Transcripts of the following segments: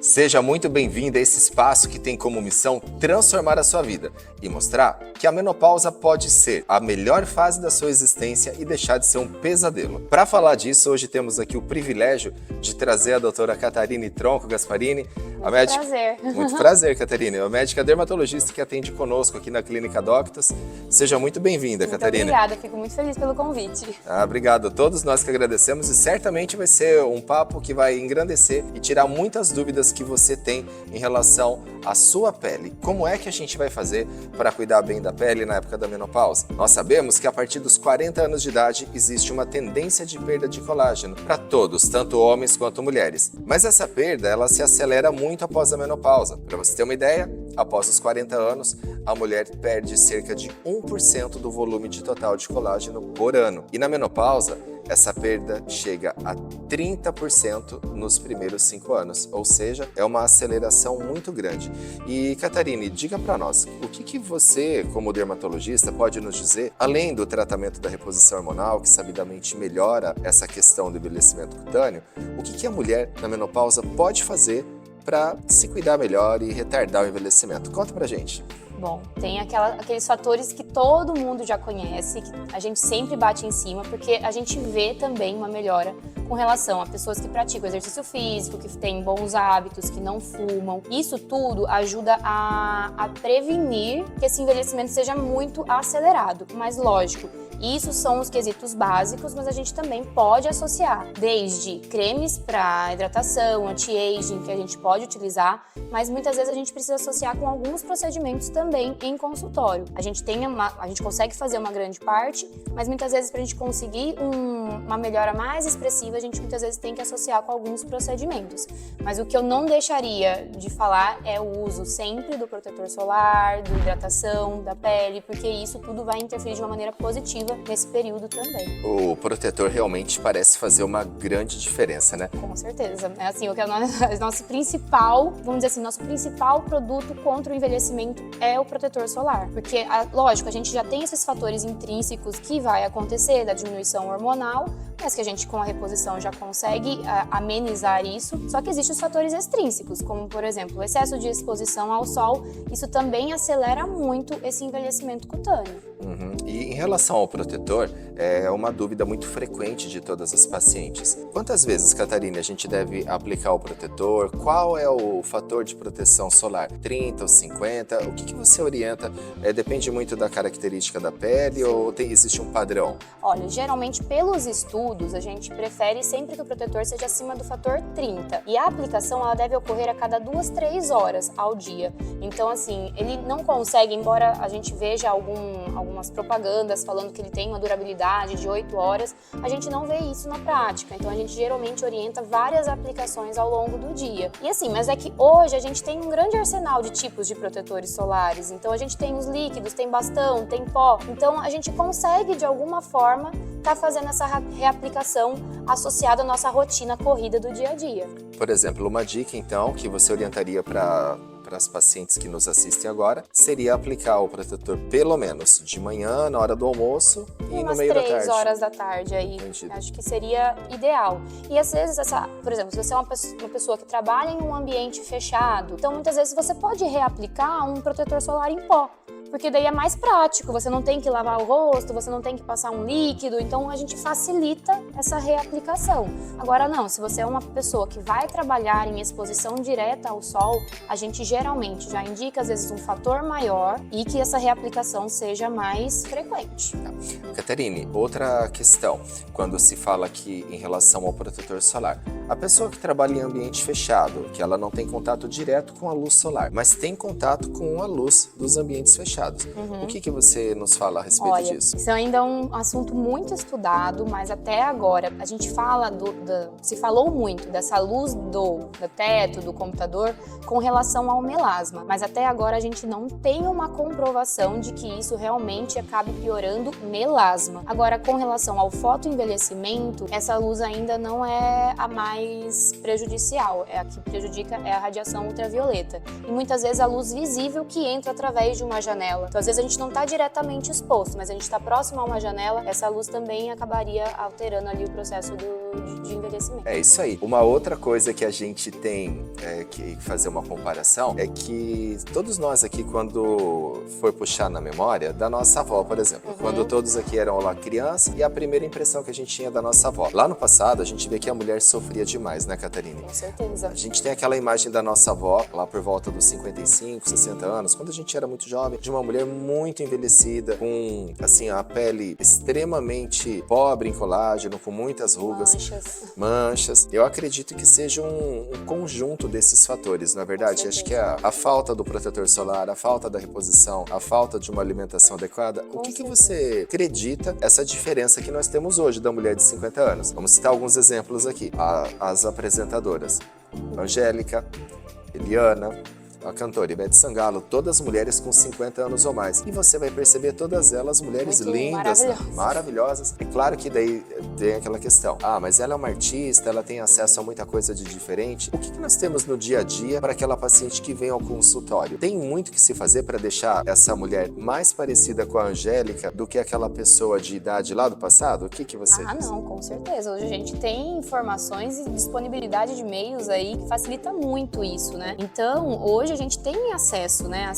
Seja muito bem-vindo a esse espaço que tem como missão transformar a sua vida e mostrar que a menopausa pode ser a melhor fase da sua existência e deixar de ser um pesadelo. Para falar disso, hoje temos aqui o privilégio de trazer a doutora Catarine Tronco Gasparini, a médica... Prazer. Muito prazer, Catarine. A médica dermatologista que atende conosco aqui na Clínica Doctus. Seja muito bem-vinda, Catarine. Obrigada, fico muito feliz pelo convite. Obrigado. Todos nós que agradecemos e certamente vai ser um papo que vai engrandecer e tirar muitas dúvidas que você tem em relação à sua pele. Como é que a gente vai fazer para cuidar bem da pele na época da menopausa? Nós sabemos que a partir dos 40 anos de idade existe uma tendência de perda de colágeno para todos, tanto homens quanto mulheres. Mas essa perda, ela se acelera muito após a menopausa. Para você ter uma ideia, após os 40 anos, a mulher perde cerca de 1% do volume de total de colágeno por ano. E na menopausa, essa perda chega a 30% nos primeiros 5 anos, ou seja, é uma aceleração muito grande. E, Catarine, diga para nós, o que você, como dermatologista, pode nos dizer, além do tratamento da reposição hormonal, que sabidamente melhora essa questão do envelhecimento cutâneo, o que a mulher na menopausa pode fazer para se cuidar melhor e retardar o envelhecimento? Conta pra gente. Bom, tem aqueles fatores que todo mundo já conhece, que a gente sempre bate em cima, porque a gente vê também uma melhora com relação a pessoas que praticam exercício físico, que têm bons hábitos, que não fumam. Isso tudo ajuda a prevenir que esse envelhecimento seja muito acelerado. Mas lógico, isso são os quesitos básicos, mas a gente também pode associar desde cremes para hidratação, anti-aging, que a gente pode utilizar, mas muitas vezes a gente precisa associar com alguns procedimentos também em consultório. A gente consegue fazer uma grande parte, mas muitas vezes para a gente conseguir uma melhora mais expressiva, a gente muitas vezes tem que associar com alguns procedimentos. Mas o que eu não deixaria de falar é o uso sempre do protetor solar, da hidratação da pele, porque isso tudo vai interferir de uma maneira positiva nesse período também. O protetor realmente parece fazer uma grande diferença, né? Com certeza. É assim, o que é o nosso principal, vamos dizer assim, nosso principal produto contra o envelhecimento é o protetor solar. Porque, lógico, a gente já tem esses fatores intrínsecos que vai acontecer da diminuição hormonal, mas que a gente com a reposição já consegue amenizar isso. Só que existem os fatores extrínsecos, como, por exemplo, o excesso de exposição ao sol. Isso também acelera muito esse envelhecimento cutâneo. E em relação ao protetor, é uma dúvida muito frequente de todas as pacientes. Quantas vezes, Catarina, a gente deve aplicar o protetor? Qual é o fator de proteção solar? 30 ou 50? O que você orienta? Depende muito da característica da pele ou existe um padrão? Olha, geralmente pelos estudos, a gente prefere sempre que o protetor seja acima do fator 30. E a aplicação, ela deve ocorrer a cada 2-3 horas ao dia. Então, assim, ele não consegue, embora a gente veja algumas propagandas falando que ele tem uma durabilidade de 8 horas, a gente não vê isso na prática. Então, a gente geralmente orienta várias aplicações ao longo do dia. E assim, mas é que hoje a gente tem um grande arsenal de tipos de protetores solares. Então, a gente tem os líquidos, tem bastão, tem pó. Então, a gente consegue, de alguma forma, tá fazendo essa reaplicação associada à nossa rotina corrida do dia a dia. Por exemplo, uma dica, então, que você orientaria para as pacientes que nos assistem agora, seria aplicar o protetor pelo menos de manhã, na hora do almoço e no meio da tarde. Umas 3 horas da tarde aí, acho que seria ideal. E às vezes, por exemplo, se você é uma pessoa que trabalha em um ambiente fechado, então muitas vezes você pode reaplicar um protetor solar em pó. Porque daí é mais prático, você não tem que lavar o rosto, você não tem que passar um líquido, então a gente facilita essa reaplicação. Agora não, se você é uma pessoa que vai trabalhar em exposição direta ao sol, a gente geralmente já indica às vezes um fator maior e que essa reaplicação seja mais frequente. Catarine, outra questão, quando se fala aqui em relação ao protetor solar. A pessoa que trabalha em ambiente fechado, que ela não tem contato direto com a luz solar, mas tem contato com a luz dos ambientes fechados. O que você nos fala a respeito disso? Isso ainda é um assunto muito estudado, mas até agora a gente fala se falou muito dessa luz do teto, do computador, com relação ao melasma. Mas até agora a gente não tem uma comprovação de que isso realmente acabe piorando melasma. Agora, com relação ao fotoenvelhecimento, essa luz ainda não é a mais mais prejudicial. A que prejudica é a radiação ultravioleta. E muitas vezes a luz visível que entra através de uma janela. Então, às vezes a gente não está diretamente exposto, mas a gente está próximo a uma janela, essa luz também acabaria alterando ali o processo de envelhecimento. É isso aí. Uma outra coisa que a gente tem que fazer uma comparação é que todos nós aqui, quando for puxar na memória, da nossa avó, por exemplo, quando todos aqui eram lá criança, e a primeira impressão que a gente tinha da nossa avó. Lá no passado, a gente vê que a mulher sofria demais, né, Catarina? Com certeza. A gente tem aquela imagem da nossa avó, lá por volta dos 55, 60 anos, quando a gente era muito jovem, de uma mulher muito envelhecida, com, assim, a pele extremamente pobre em colágeno, com muitas rugas, manchas. Eu acredito que seja um conjunto desses fatores, na verdade. Acho que a falta do protetor solar, a falta da reposição, a falta de uma alimentação adequada. O que você acredita essa diferença que nós temos hoje da mulher de 50 anos? Vamos citar alguns exemplos aqui. As apresentadoras Angélica, Eliana, a cantora Ivete Sangalo, todas mulheres com 50 anos ou mais. E você vai perceber todas elas mulheres muito lindas, maravilhosas. É claro que daí tem aquela questão. Mas ela é uma artista, ela tem acesso a muita coisa de diferente. O que nós temos no dia a dia para aquela paciente que vem ao consultório? Tem muito que se fazer para deixar essa mulher mais parecida com a Angélica do que aquela pessoa de idade lá do passado? O que você diz? Não, com certeza. Hoje a gente tem informações e disponibilidade de meios aí que facilita muito isso, né? Então, hoje a gente tem acesso, né?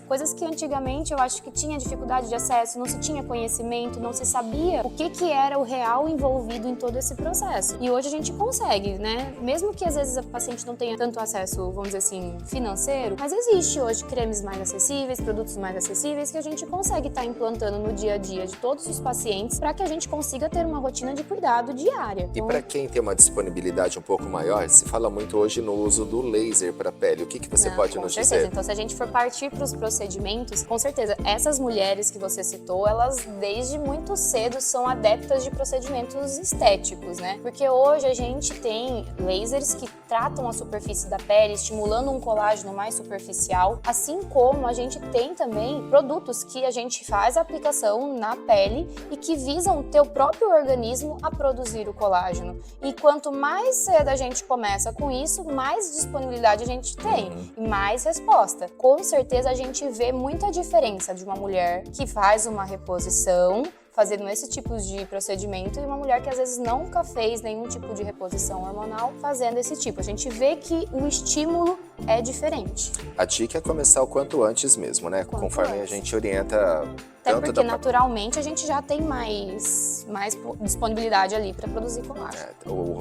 Coisas que antigamente eu acho que tinha dificuldade de acesso, não se tinha conhecimento, não se sabia o que era o real envolvido em todo esse processo. E hoje a gente consegue, né? Mesmo que às vezes a paciente não tenha tanto acesso, vamos dizer assim, financeiro, mas existe hoje cremes mais acessíveis, produtos mais acessíveis que a gente consegue estar implantando no dia a dia de todos os pacientes para que a gente consiga ter uma rotina de cuidado diária. E para quem tem uma disponibilidade um pouco maior, se fala muito hoje no uso do laser para a pele. O que você pode nos dizer? Com certeza. Então, se a gente for partir para os procedimentos, com certeza, essas mulheres que você citou, elas desde muito cedo são adeptas de procedimentos estéticos, né? Porque hoje a gente tem lasers que tratam a superfície da pele, estimulando um colágeno mais superficial, assim como a gente tem também produtos que a gente faz a aplicação na pele e que visam o teu próprio organismo a produzir o colágeno. E quanto mais cedo a gente começa com isso, mais disponibilidade a gente tem e mais resposta. Com certeza a gente vê muita diferença de uma mulher que faz uma reposição fazendo esse tipo de procedimento e uma mulher que às vezes nunca fez nenhum tipo de reposição hormonal fazendo esse tipo. A gente vê que o estímulo é diferente. A dica é começar o quanto antes mesmo, né? Conforme a gente orienta. Até porque naturalmente a gente já tem mais disponibilidade ali para produzir colágeno.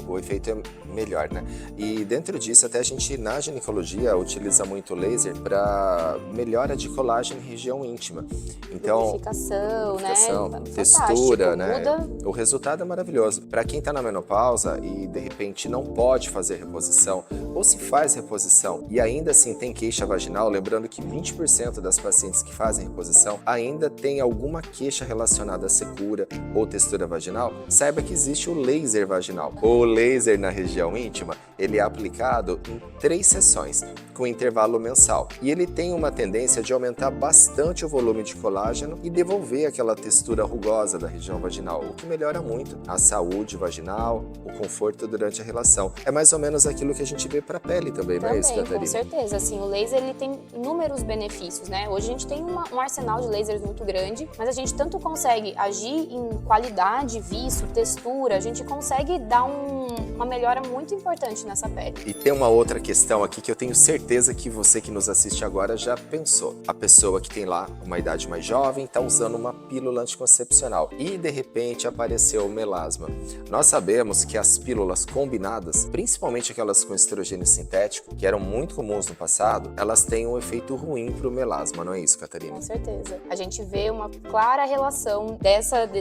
O efeito é melhor, né? E dentro disso, até a gente na ginecologia utiliza muito laser para melhora de colágeno em região íntima. Então, lubrificação, né? Textura, né? O resultado é maravilhoso. Para quem está na menopausa e de repente não pode fazer reposição, ou se faz reposição e ainda assim tem queixa vaginal, lembrando que 20% das pacientes que fazem reposição ainda tem alguma queixa relacionada à secura ou textura vaginal, saiba que existe o laser vaginal. O laser na região íntima, ele é aplicado em 3 sessões, com intervalo mensal. E ele tem uma tendência de aumentar bastante o volume de colágeno e devolver aquela textura rugosa da região vaginal, o que melhora muito a saúde vaginal, o conforto durante a relação. É mais ou menos aquilo que a gente vê para a pele também, não é isso, Catarina? Com certeza. Assim, o laser ele tem inúmeros benefícios, né? Hoje a gente tem um arsenal de lasers muito grande, mas a gente tanto consegue agir em qualidade, viço, textura, a gente consegue dar uma melhora muito importante nessa pele. E tem uma outra questão aqui que eu tenho certeza que você que nos assiste agora já pensou. A pessoa que tem lá uma idade mais jovem está usando uma pílula anticoncepcional e de repente apareceu o melasma. Nós sabemos que as pílulas combinadas, principalmente aquelas com estrogênio sintético, que eram muito comuns no passado, elas têm um efeito ruim para o melasma, não é isso, Catarina? Com certeza. A gente vê uma clara relação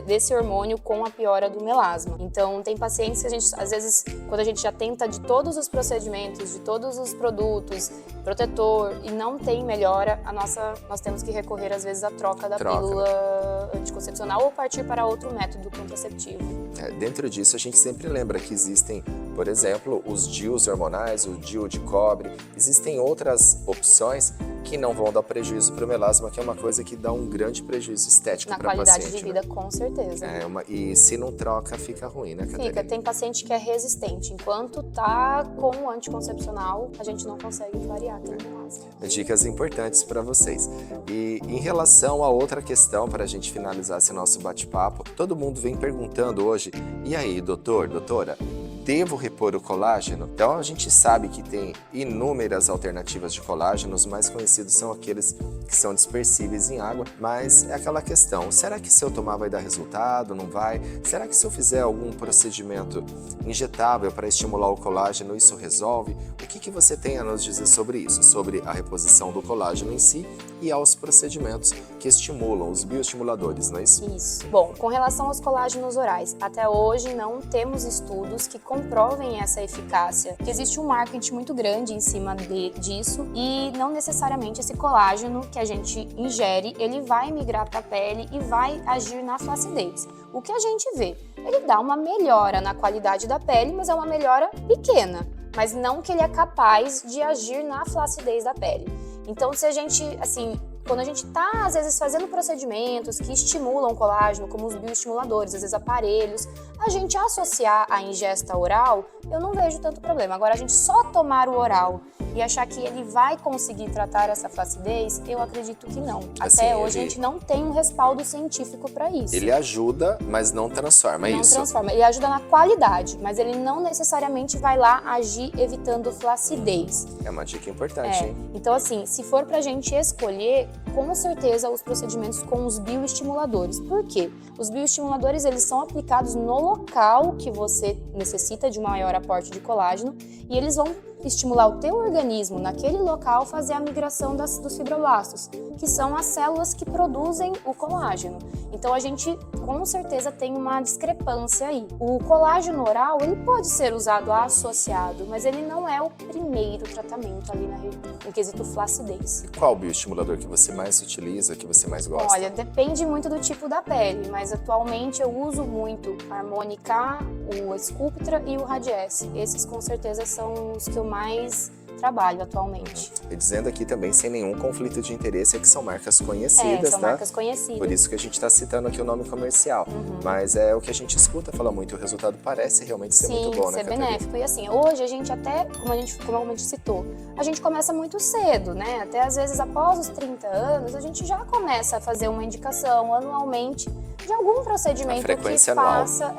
desse hormônio com a piora do melasma. Então, tem pacientes que a gente, às vezes, quando a gente já tenta de todos os procedimentos, de todos os produtos, protetor, e não tem melhora, nós temos que recorrer, às vezes, à troca da pílula anticoncepcional ou partir para outro método contraceptivo. Dentro disso, a gente sempre lembra que existem, por exemplo, os DIUs hormonais, o DIU de cobre, existem outras opções que não vão dar prejuízo para o melasma, que é uma coisa que dá um grande prejuízo estético Na para a paciente. qualidade de vida, com certeza. E se não troca, fica ruim, né, Catarina? Fica, tem paciente que é resistente. Enquanto tá com o anticoncepcional, a gente não consegue variar aquele melasma. Dicas importantes para vocês. E em relação a outra questão, para a gente finalizar esse nosso bate-papo, todo mundo vem perguntando hoje, e aí, doutor, doutora, devo repor o colágeno? Então a gente sabe que tem inúmeras alternativas de colágeno, os mais conhecidos são aqueles que são dispersíveis em água, mas é aquela questão, será que se eu tomar vai dar resultado, não vai? Será que se eu fizer algum procedimento injetável para estimular o colágeno, isso resolve? O que você tem a nos dizer sobre isso? Sobre a reposição do colágeno em si e aos procedimentos que estimulam, os bioestimuladores, não é isso? Isso. Bom, com relação aos colágenos orais, até hoje não temos estudos que comprovem essa eficácia, que existe um marketing muito grande em cima disso e não necessariamente esse colágeno que a gente ingere, ele vai migrar para a pele e vai agir na flacidez. O que a gente vê? Ele dá uma melhora na qualidade da pele, mas é uma melhora pequena, mas não que ele é capaz de agir na flacidez da pele. Então, se a gente, assim, quando a gente está, às vezes, fazendo procedimentos que estimulam o colágeno, como os bioestimuladores, às vezes aparelhos, a gente associar a ingesta oral, eu não vejo tanto problema. Agora, a gente só tomar o oral e achar que ele vai conseguir tratar essa flacidez, eu acredito que não. Assim, Até hoje, a gente não tem um respaldo científico para isso. Ele ajuda, mas não transforma, é isso? Não transforma. Ele ajuda na qualidade, mas ele não necessariamente vai lá agir evitando flacidez. É uma dica importante, hein? Então, assim, se for pra gente escolher, com certeza os procedimentos com os bioestimuladores. Por quê? Os bioestimuladores, eles são aplicados no local que você necessita de um maior aporte de colágeno e eles vão estimular o teu organismo naquele local fazer a migração dos fibroblastos, que são as células que produzem o colágeno. Então a gente com certeza tem uma discrepância aí. O colágeno oral, ele pode ser usado associado, mas ele não é o primeiro tratamento ali no quesito flacidez. E qual bioestimulador que você mais utiliza, que você mais gosta? Olha, depende muito do tipo da pele, mas atualmente eu uso muito a Harmonica, o Sculptra e o Radiesse. Esses com certeza são os que eu mais trabalho atualmente. E dizendo aqui também, sem nenhum conflito de interesse, é que são marcas conhecidas, são tá? marcas conhecidas. Por isso que a gente está citando aqui o nome comercial. Mas é o que a gente escuta falar muito, o resultado parece realmente ser muito bom, né, ser Catarina? benéfico. E assim, hoje a gente até, como a gente citou, a gente começa muito cedo, né? Até às vezes após os 30 anos, a gente já começa a fazer uma indicação anualmente de algum procedimento que faça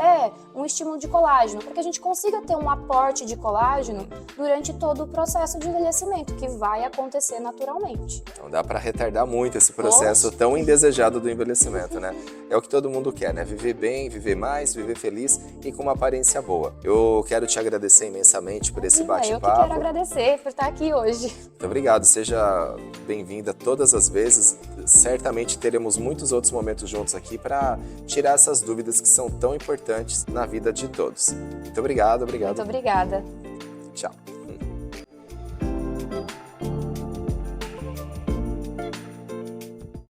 um estímulo de colágeno, para que a gente consiga ter um aporte de colágeno durante todo o processo de envelhecimento, que vai acontecer naturalmente. Então dá para retardar muito esse processo tão indesejado do envelhecimento, né? É o que todo mundo quer, né? Viver bem, viver mais, viver feliz e com uma aparência boa. Eu quero te agradecer imensamente por esse bate-papo. Eu que quero agradecer por estar aqui hoje. Muito obrigado, seja bem-vinda todas as vezes. Certamente teremos muitos outros momentos juntos aqui para tirar essas dúvidas que são tão importantes na vida de todos. Muito obrigado, obrigado. Muito obrigada. Tchau.